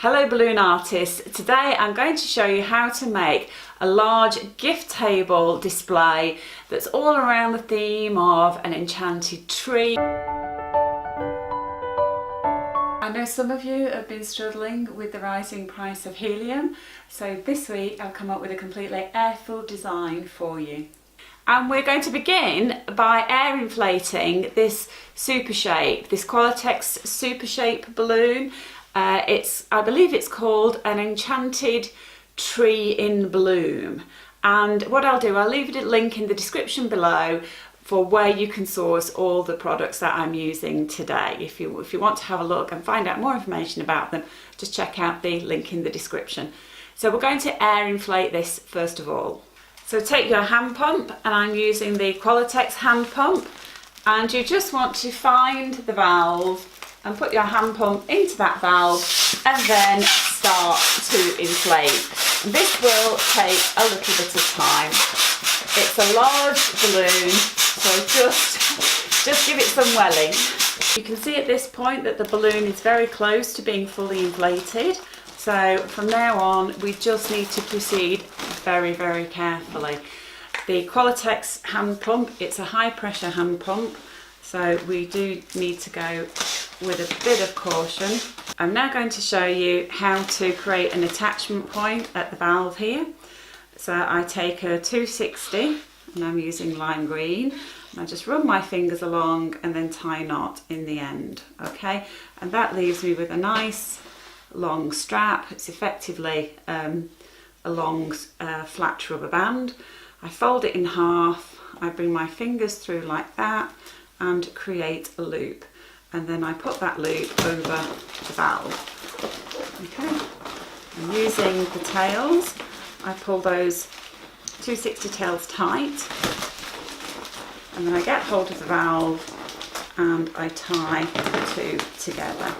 Hello balloon artists, today I'm going to show you how to make a large gift table display that's all around the theme of an enchanted tree. I know some of you have been struggling with the rising price of helium, so this week I'll come up with a completely air-filled design for you. And we're going to begin by air inflating this super shape, this Qualatex super shape balloon. I believe it's called an Enchanted Tree in Bloom. And what I'll do, I'll leave a link in the description below for where you can source all the products that I'm using today. If you want to have a look and find out more information about them, just check out the link in the description. So we're going to air inflate this first of all. So take your hand pump, and I'm using the Qualatex hand pump, and you just want to find the valve and put your hand pump into that valve and then start to inflate. And this will take a little bit of time. It's a large balloon, so just give it some welling. You can see at this point that the balloon is very close to being fully inflated. So from now on, we just need to proceed very, very carefully. The Qualatex hand pump, it's a high pressure hand pump, so we do need to go with a bit of caution. I'm now going to show you how to create an attachment point at the valve here. So I take a 260 and I'm using lime green, and I just run my fingers along and then tie a knot in the end, okay? And that leaves me with a nice long strap. It's effectively a long flat rubber band. I fold it in half, I bring my fingers through like that and create a loop, and then I put that loop over the valve. Okay, and using the tails, I pull those 260 tails tight, and then I get hold of the valve and I tie the two together.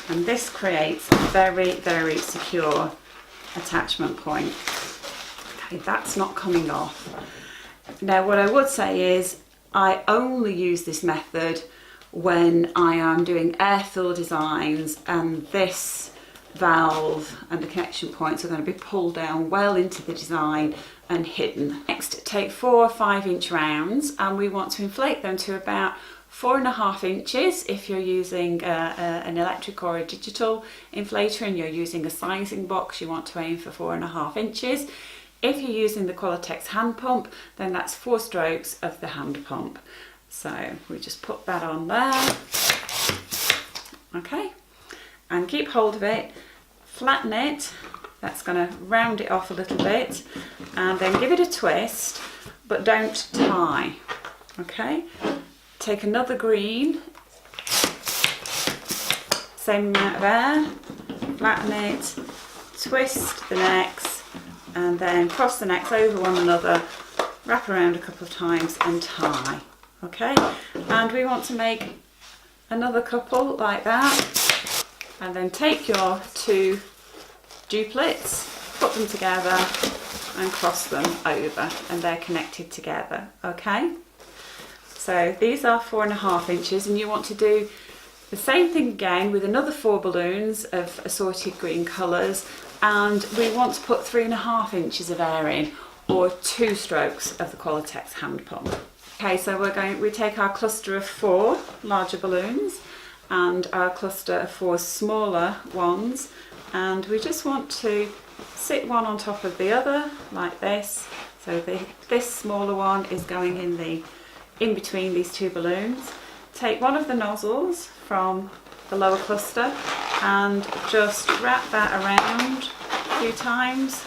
And this creates a very, very secure attachment point. Okay, that's not coming off. Now what I would say is I only use this method when I am doing air-fill designs and this valve and the connection points are going to be pulled down well into the design and hidden. Next, take 4 or 5 inch rounds, and we want to inflate them to about 4.5 inches if you're using an electric or a digital inflator and you're using a sizing box. You want to aim for 4.5 inches. If you're using the Qualatex hand pump, then that's 4 strokes of the hand pump. So we just put that on there, okay, and keep hold of it, flatten it, that's going to round it off a little bit, and then give it a twist, but don't tie, okay. Take another green, same amount of air, flatten it, twist the necks, and then cross the necks over one another, wrap around a couple of times and tie. Okay, and we want to make another couple like that, and then take your 2 duplets, put them together and cross them over, and they're connected together. Okay, so these are 4.5 inches, and you want to do the same thing again with another 4 balloons of assorted green colours, and we want to put 3.5 inches of air in, or 2 strokes of the Qualatex hand pump. Okay, so we take our cluster of 4 larger balloons and our cluster of 4 smaller ones, and we just want to sit one on top of the other like this. So this smaller one is going in between these 2 balloons. Take one of the nozzles from the lower cluster and just wrap that around a few times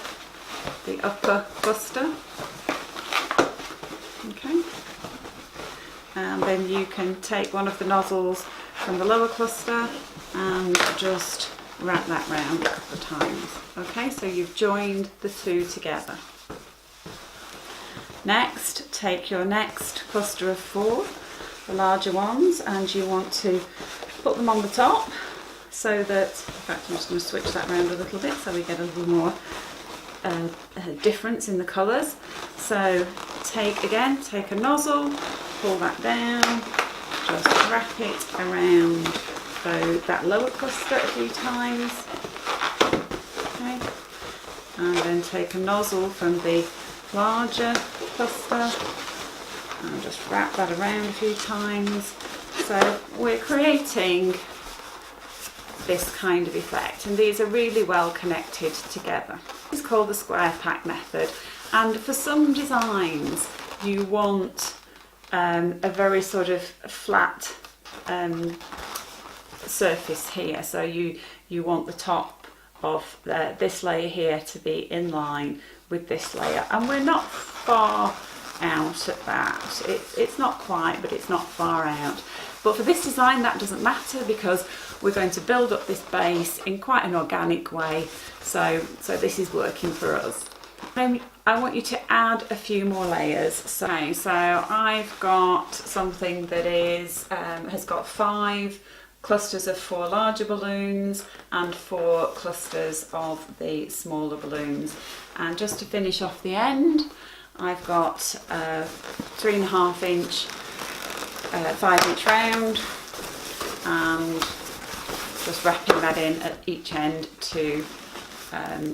the upper cluster. Okay. And then you can take one of the nozzles from the lower cluster and just wrap that round a couple of times. Okay, so you've joined the 2 together. Next, take your next cluster of 4, the larger ones, and you want to put them on the top so that, in fact I'm just going to switch that around a little bit so we get a little more difference in the colours. So take a nozzle, pull that down, just wrap it around So that lower cluster a few times. Okay. And then take a nozzle from the larger cluster and just wrap that around a few times. So we're creating this kind of effect, and these are really well connected together. It's called the square pack method, and for some designs you want a very sort of flat surface here, so you want the top of this layer here to be in line with this layer, and we're not far out at that. It's not quite, but it's not far out. But for this design that doesn't matter, because we're going to build up this base in quite an organic way, so this is working for us. I want you to add a few more layers. So I've got something that is has got 5 clusters of 4 larger balloons and 4 clusters of the smaller balloons. And just to finish off the end, I've got a 3.5 inch 5-inch round, and just wrapping that in at each end to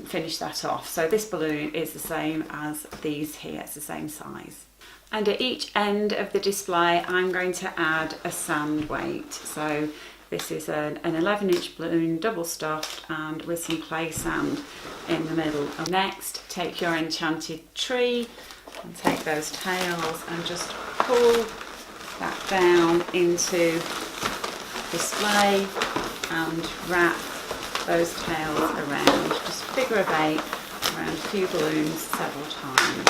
finish that off. So this balloon is the same as these here, it's the same size. And at each end of the display I'm going to add a sand weight. So this is an 11-inch balloon, double stuffed, and with some clay sand in the middle. And next, take your Enchanted tree and take those tails and just pull that down into display and wrap those tails around, just figure of 8 around a few balloons several times.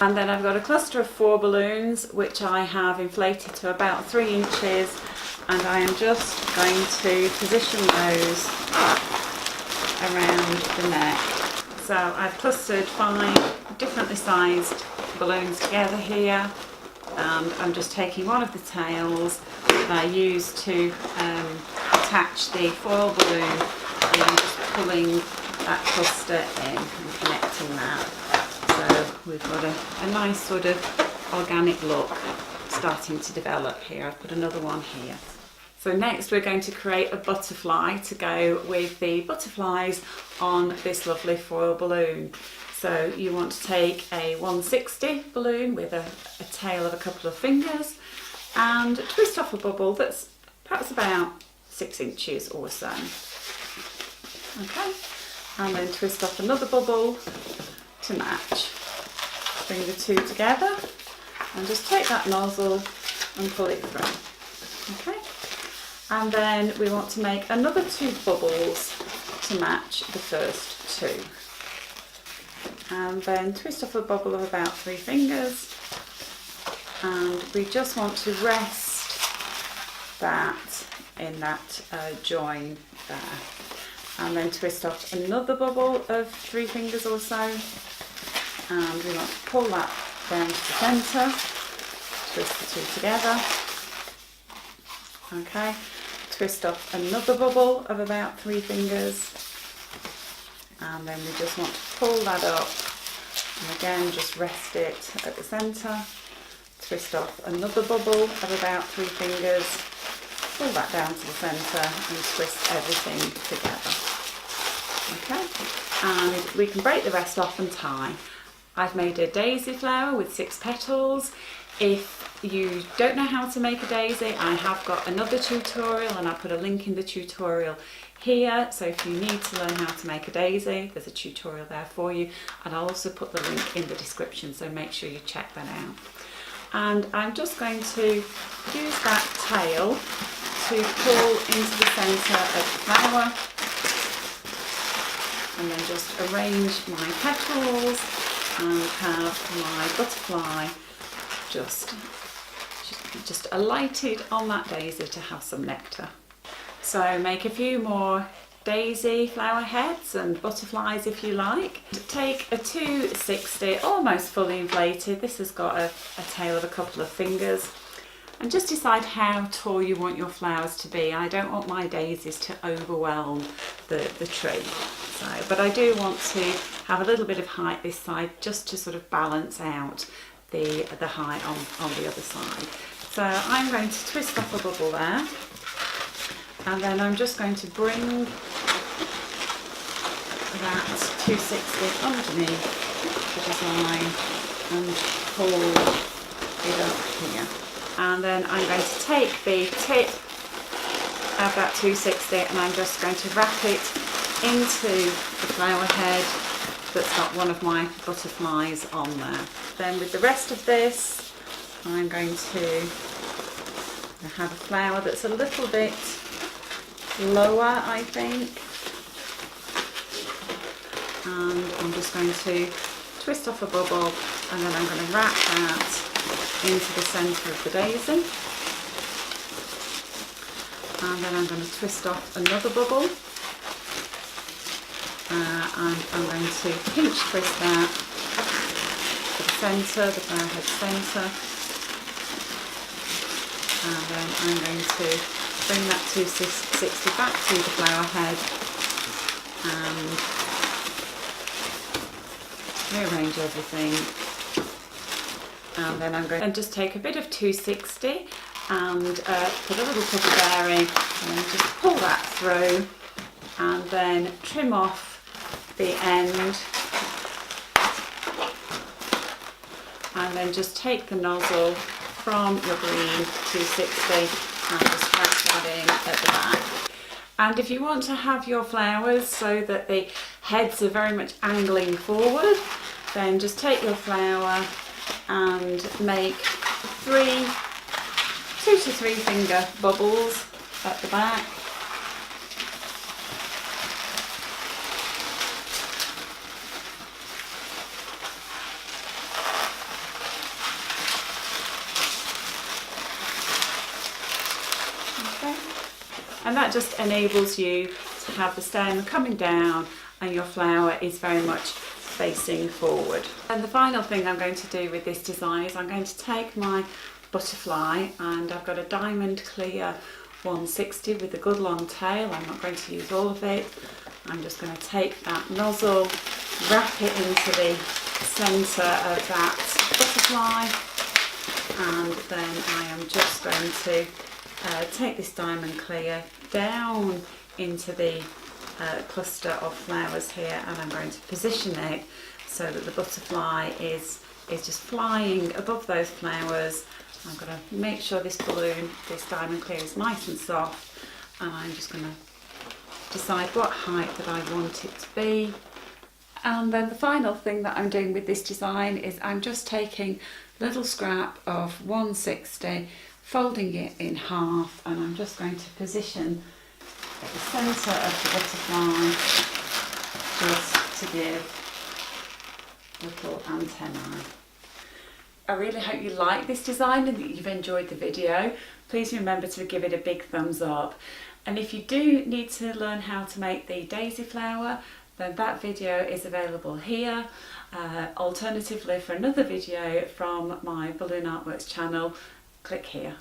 And then I've got a cluster of 4 balloons which I have inflated to about 3 inches, and I am just going to position those around the neck. So I've clustered 5 differently sized balloons together here, and I'm just taking one of the tails that I use to attach the foil balloon, and I'm just pulling that cluster in and connecting that. So we've got a nice sort of organic look starting to develop here. I've put another one here. So next we're going to create a butterfly to go with the butterflies on this lovely foil balloon. So you want to take a 160 balloon with a tail of a couple of fingers and twist off a bubble that's perhaps about 6 inches or so. Okay, and then twist off another bubble to match. Bring the two together and just take that nozzle and pull it through. Okay, and then we want to make another 2 bubbles to match the first 2. And then twist off a bubble of about 3 fingers, and we just want to rest that in that join there, and then twist off another bubble of 3 fingers or so, and we want to pull that down to the centre, twist the 2 together. Okay, twist off another bubble of about 3 fingers, and then we just want to pull that up, and again just rest it at the centre, twist off another bubble of about 3 fingers, pull that down to the centre and twist everything together. Okay, and we can break the rest off and tie. I've made a daisy flower with 6 petals. If you don't know how to make a daisy, I have got another tutorial, and I put a link in the tutorial here, so if you need to learn how to make a daisy, there's a tutorial there for you, and I'll also put the link in the description, so make sure you check that out. And I'm just going to use that tail to pull into the centre of the flower, and then just arrange my petals and have my butterfly just alighted on that daisy to have some nectar. So make a few more daisy flower heads and butterflies if you like. Take a 260, almost fully inflated. This has got a tail of a couple of fingers, and just decide how tall you want your flowers to be. I don't want my daisies to overwhelm the tree, but I do want to have a little bit of height this side just to sort of balance out the height on the other side. So I'm going to twist off a bubble there, And then I'm just going to bring that 260 underneath the design and pull it up here. And then I'm going to take the tip of that 260 and I'm just going to wrap it into the flower head that's got one of my butterflies on there. Then with the rest of this, I'm going to have a flower that's a little bit lower, I think. And I'm just going to twist off a bubble and then I'm going to wrap that into the centre of the daisy. And then I'm going to twist off another bubble. And I'm going to pinch twist that to the centre, the flower head centre. And then I'm going to bring that 260 back to the flower head and rearrange everything. And then I'm going to just take a bit of 260 and put a little puffer bearing and then just pull that through and then trim off the end and then just take the nozzle from your green 260 and just wrap that in at the back. And if you want to have your flowers so that the heads are very much angling forward, then just take your flower and make 2 to 3 finger bubbles at the back. And that just enables you to have the stem coming down and your flower is very much facing forward. And the final thing I'm going to do with this design is I'm going to take my butterfly and I've got a diamond clear 160 with a good long tail. I'm not going to use all of it. I'm just going to take that nozzle, wrap it into the centre of that butterfly, and then I am just going to take this diamond clear down into the cluster of flowers here, and I'm going to position it so that the butterfly is just flying above those flowers. I'm going to make sure this balloon, this diamond clear, is nice and soft, and I'm just going to decide what height that I want it to be. And then the final thing that I'm doing with this design is I'm just taking a little scrap of 160, folding it in half, and I'm just going to position at the centre of the butterfly just to give little antennae. I really hope you like this design and that you've enjoyed the video. Please remember to give it a big thumbs up. And if you do need to learn how to make the daisy flower, then that video is available here. Alternatively, for another video from my Balloon Artworks channel, click here.